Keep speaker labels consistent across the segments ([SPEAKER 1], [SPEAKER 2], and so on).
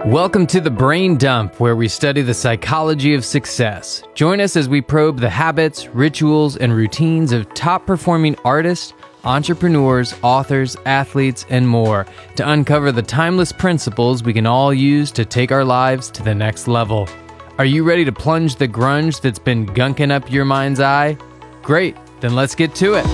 [SPEAKER 1] Welcome to the Brain Dump, where we study the psychology of success. Join us as we probe the habits, rituals, and routines of top-performing artists, entrepreneurs, authors, athletes, and more to uncover the timeless principles we can all use to take our lives to the next level. Are you ready to plunge the grunge that's been gunking up your mind's eye? Great, then let's get to it.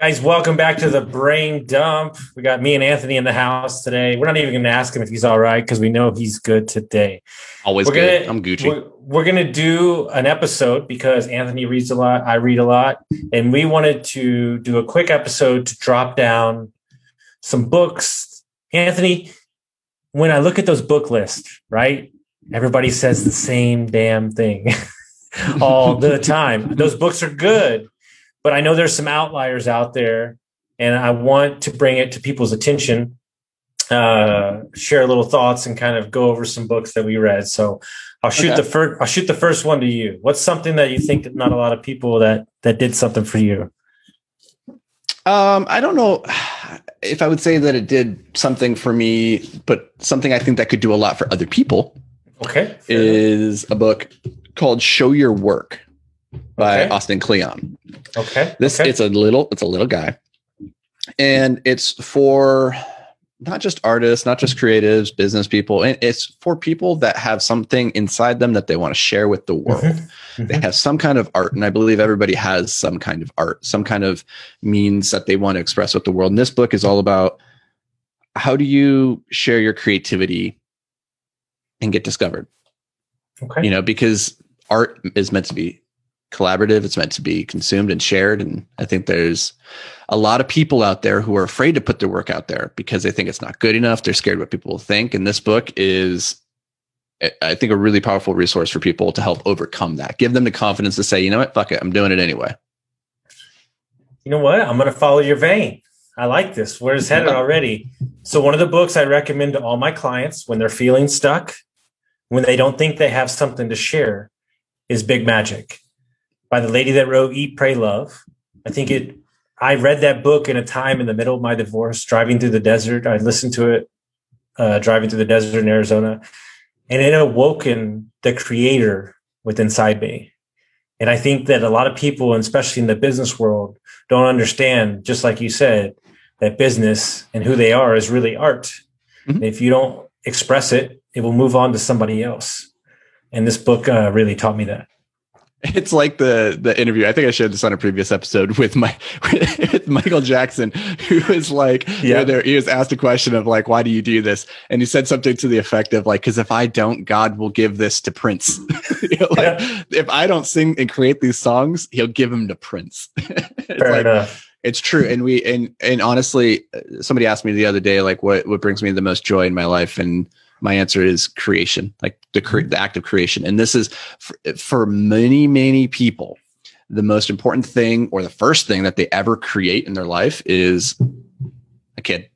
[SPEAKER 2] Guys, welcome back to the Brain Dump. We got me and Anthony in the house today. We're not even going to ask him if he's all right because we know he's good today.
[SPEAKER 3] Always good. I'm Gucci.
[SPEAKER 2] We're going to do an episode because Anthony reads a lot, I read a lot, and we wanted to do a quick episode to drop down some books. Anthony, when I look at those book lists, right, everybody says the same damn thing all the time. Those books are good. But I know there's some outliers out there, and I want to bring it to people's attention, share a little thoughts, and kind of go over some books that we read. So I'll shoot the first one to you. What's something that you think that not a lot of people that did something for you?
[SPEAKER 3] I don't know if I would say that it did something for me, but something I think that could do a lot for other people.
[SPEAKER 2] Okay,
[SPEAKER 3] is a book called "Show Your Work" by Austin Kleon. It's a little guy, and it's for not just artists, not just creatives, business people. And it's for people that have something inside them that they want to share with the world. Mm-hmm. They have some kind of art, and I believe everybody has some kind of art, some kind of means that they want to express with the world. And this book is all about how do you share your creativity and get discovered. Okay, because art is meant to be collaborative. It's meant to be consumed and shared. And I think there's a lot of people out there who are afraid to put their work out there because they think it's not good enough. They're scared what people will think. And this book is, I think, a really powerful resource for people to help overcome that. Give them the confidence to say, you know what, fuck it, I'm doing it anyway.
[SPEAKER 2] You know what? I'm going to follow your vein. I like this. Where it's headed already. So one of the books I recommend to all my clients when they're feeling stuck, when they don't think they have something to share, is Big Magic, by the lady that wrote Eat, Pray, Love. I read that book in a time in the middle of my divorce, driving through the desert. I listened to it driving through the desert in Arizona, and it awoken the creator within inside me. And I think that a lot of people, and especially in the business world, don't understand, just like you said, that business and who they are is really art. Mm-hmm. And if you don't express it, it will move on to somebody else. And this book really taught me that.
[SPEAKER 3] It's like the interview. I think I shared this on a previous episode with Michael Jackson, who was like, he was asked a question of like, why do you do this? And he said something to the effect of like, because if I don't, God will give this to Prince. If I don't sing and create these songs, he'll give them to Prince.
[SPEAKER 2] Fair enough.
[SPEAKER 3] It's true. And honestly, somebody asked me the other day, like what brings me the most joy in my life? And my answer is creation, like the act of creation. And this is for many, many people, the most important thing or the first thing that they ever create in their life is a kid.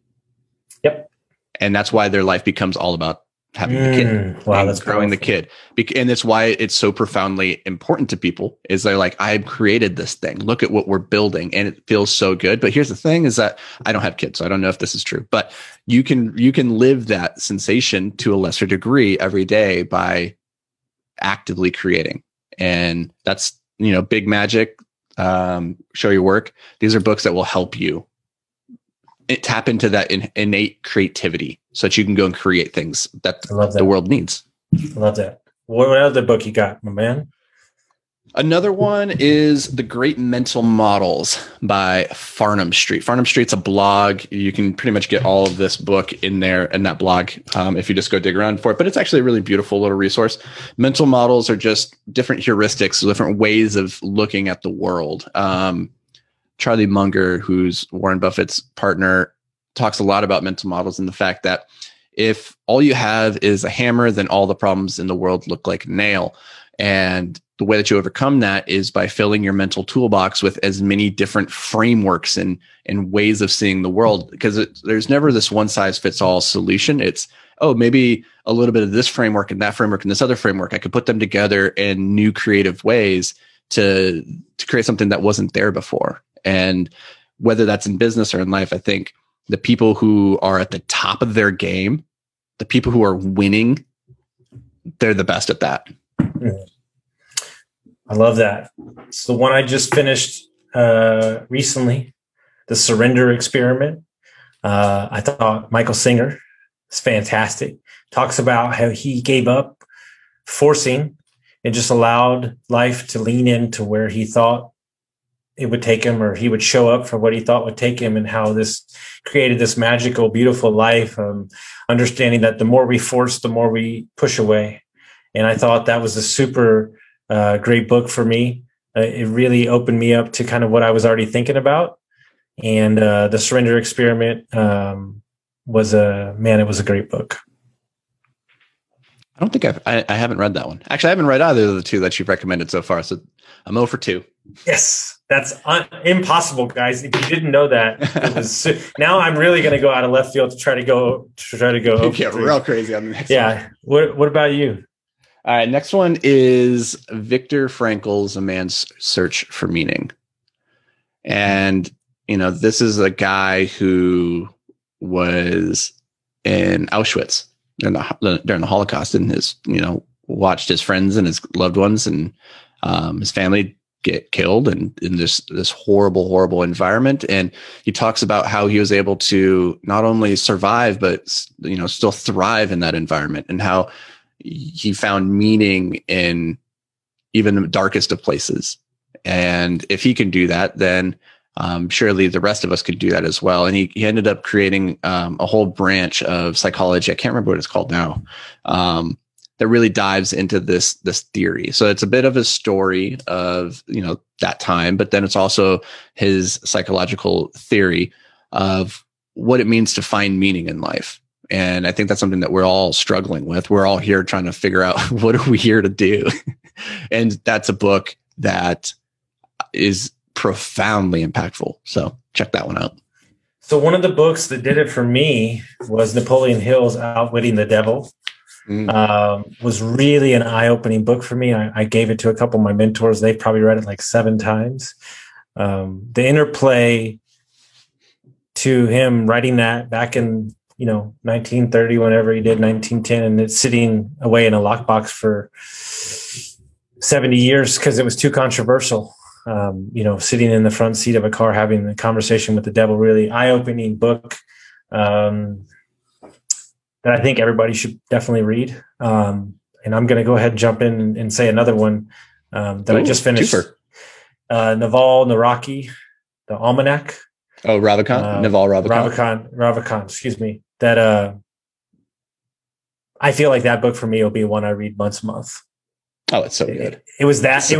[SPEAKER 2] Yep.
[SPEAKER 3] And that's why their life becomes all about having the kid.
[SPEAKER 2] Wow, that's
[SPEAKER 3] growing the kid. And that's why it's so profoundly important to people is they're like, I've created this thing. Look at what we're building. And it feels so good. But here's the thing is that I don't have kids, so I don't know if this is true, but you can live that sensation to a lesser degree every day by actively creating. And that's, Big Magic, Show Your Work. These are books that will help you tap into that innate creativity so that you can go and create things that the world needs.
[SPEAKER 2] I love that. What other book you got, my man?
[SPEAKER 3] Another one is The Great Mental Models by Farnam Street. Farnam Street's a blog. You can pretty much get all of this book in there in that blog if you just go dig around for it. But it's actually a really beautiful little resource. Mental models are just different heuristics, different ways of looking at the world. Charlie Munger, who's Warren Buffett's partner, talks a lot about mental models and the fact that if all you have is a hammer, then all the problems in the world look like a nail. And the way that you overcome that is by filling your mental toolbox with as many different frameworks and ways of seeing the world, because there's never this one size fits all solution. It's, maybe a little bit of this framework and that framework and this other framework. I could put them together in new creative ways to create something that wasn't there before. And whether that's in business or in life, I think the people who are at the top of their game, the people who are winning, they're the best at that.
[SPEAKER 2] I love that. It's the one I just finished recently, The Surrender Experiment. I thought Michael Singer is fantastic. Talks about how he gave up forcing and just allowed life to lean into where he thought it would take him, or he would show up for what he thought would take him, and how this created this magical, beautiful life. Understanding that the more we force, the more we push away. And I thought that was a super great book for me. It really opened me up to kind of what I was already thinking about. And The Surrender Experiment it was a great book.
[SPEAKER 3] I don't think I haven't read that one. Actually, I haven't read either of the two that you've recommended so far. So I'm 0 for 2.
[SPEAKER 2] Yes, that's impossible, guys. If you didn't know that, it was, now I'm really going to go out of left field to try to go.
[SPEAKER 3] Get real crazy on the next one.
[SPEAKER 2] Yeah. What about you?
[SPEAKER 3] All right. Next one is Viktor Frankl's A Man's Search for Meaning. And, this is a guy who was in Auschwitz during the Holocaust, and watched his friends and his loved ones and his family get killed and in this horrible, horrible environment. And he talks about how he was able to not only survive, but, still thrive in that environment, and how he found meaning in even the darkest of places. And if he can do that, then surely the rest of us could do that as well. And he ended up creating a whole branch of psychology. I can't remember what it's called now. That really dives into this theory. So it's a bit of a story of, that time, but then it's also his psychological theory of what it means to find meaning in life. And I think that's something that we're all struggling with. We're all here trying to figure out, what are we here to do? And that's a book that is profoundly impactful. So check that one out.
[SPEAKER 2] So one of the books that did it for me was Napoleon Hill's Outwitting the Devil. Was really an eye-opening book for me. I gave it to a couple of my mentors. They've probably read it like 7 times. The interplay to him writing that back in 1930, whenever he did, 1910, and it's sitting away in a lockbox for 70 years because it was too controversial. Sitting in the front seat of a car having a conversation with the devil. Really eye-opening book. That I think everybody should definitely read. And I'm going to go ahead and jump in and say another one I just finished. Naval Naraki, The Almanac.
[SPEAKER 3] Oh, Ravikant? Naval Ravikant.
[SPEAKER 2] Ravikant, excuse me. That I feel like that book for me will be one I read once a month.
[SPEAKER 3] Oh, it's so good.
[SPEAKER 2] It was that. It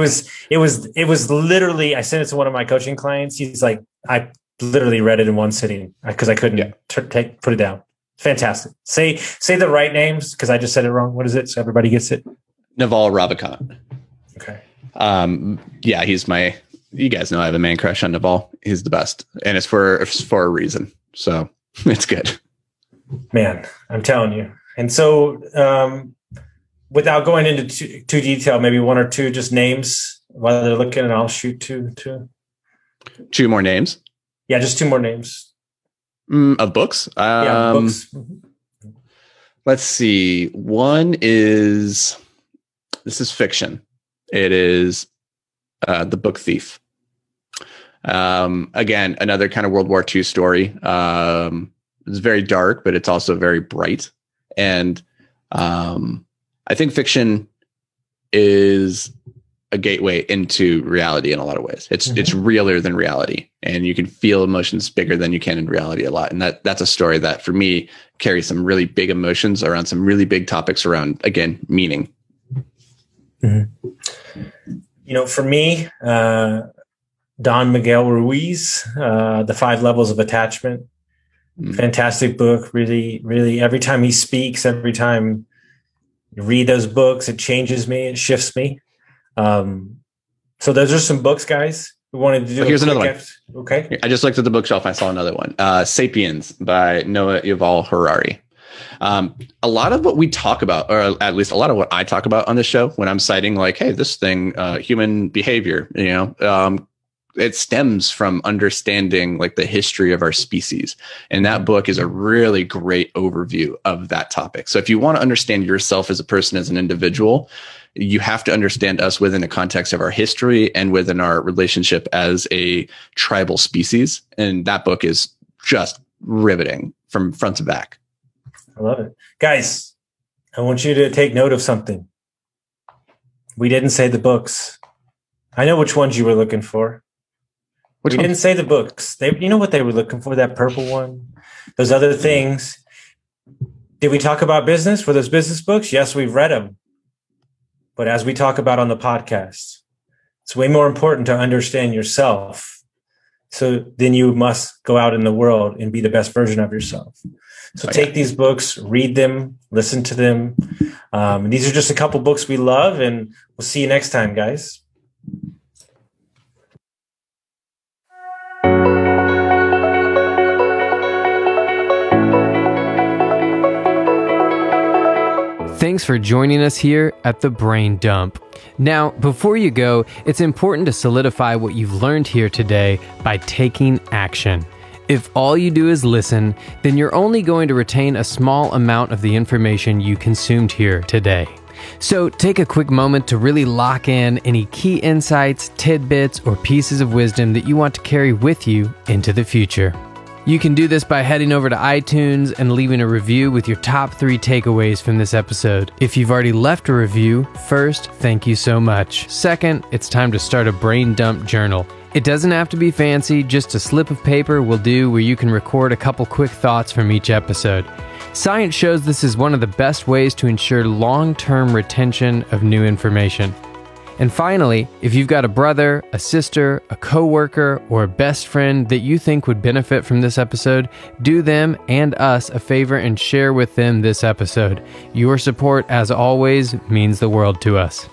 [SPEAKER 2] was literally, I sent it to one of my coaching clients. He's like, I literally read it in one sitting because I couldn't put it down. Fantastic. Say the right names because I just said it wrong. What is it? So everybody gets it.
[SPEAKER 3] Naval Ravikant.
[SPEAKER 2] Okay.
[SPEAKER 3] He's you guys know I have a man crush on Naval. He's the best. And it's for a reason. So it's good. Man, I'm telling you. And so without going into too detail, maybe one or two just names while they're looking, and I'll shoot two. 2 more names?
[SPEAKER 2] Yeah, just 2 more names.
[SPEAKER 3] Of books?
[SPEAKER 2] Books.
[SPEAKER 3] Let's see. One is, this is fiction. It is The Book Thief. Again, another kind of World War II story. It's very dark, but it's also very bright. And I think fiction is a gateway into reality in a lot of ways. It's realer than reality, and you can feel emotions bigger than you can in reality a lot. And that's a story that for me carries some really big emotions around some really big topics around, again, meaning.
[SPEAKER 2] For me, Don Miguel Ruiz, The 5 Levels of Attachment, fantastic book. Really, really, every time he speaks, every time you read those books, it changes me, it shifts me. So those are some books, guys. We wanted to do.
[SPEAKER 3] Here's another one.
[SPEAKER 2] Okay.
[SPEAKER 3] I just looked at the bookshelf. I saw another one. Sapiens by Noah Yuval Harari. A lot of what we talk about, or at least a lot of what I talk about on this show when I'm citing like, hey, this thing, human behavior, it stems from understanding like the history of our species. And that book is a really great overview of that topic. So if you want to understand yourself as a person, as an individual, you have to understand us within the context of our history and within our relationship as a tribal species. And that book is just riveting from front to back.
[SPEAKER 2] I love it. Guys, I want you to take note of something. We didn't say the books. I know which ones you were looking for. We didn't say the books. You know what they were looking for? That purple one? Those other things. Did we talk about business? Were those business books? Yes, we've read them. But as we talk about on the podcast, it's way more important to understand yourself. So then you must go out in the world and be the best version of yourself. So take these books, read them, listen to them. These are just a couple books we love, and we'll see you next time, guys.
[SPEAKER 1] Thanks for joining us here at The Brain Dump. Now, before you go, it's important to solidify what you've learned here today by taking action. If all you do is listen, then you're only going to retain a small amount of the information you consumed here today. So take a quick moment to really lock in any key insights, tidbits, or pieces of wisdom that you want to carry with you into the future. You can do this by heading over to iTunes and leaving a review with your top 3 takeaways from this episode. If you've already left a review, first, thank you so much. Second, it's time to start a brain dump journal. It doesn't have to be fancy, just a slip of paper will do, where you can record a couple quick thoughts from each episode. Science shows this is one of the best ways to ensure long-term retention of new information. And finally, if you've got a brother, a sister, a coworker, or a best friend that you think would benefit from this episode, do them and us a favor and share with them this episode. Your support, as always, means the world to us.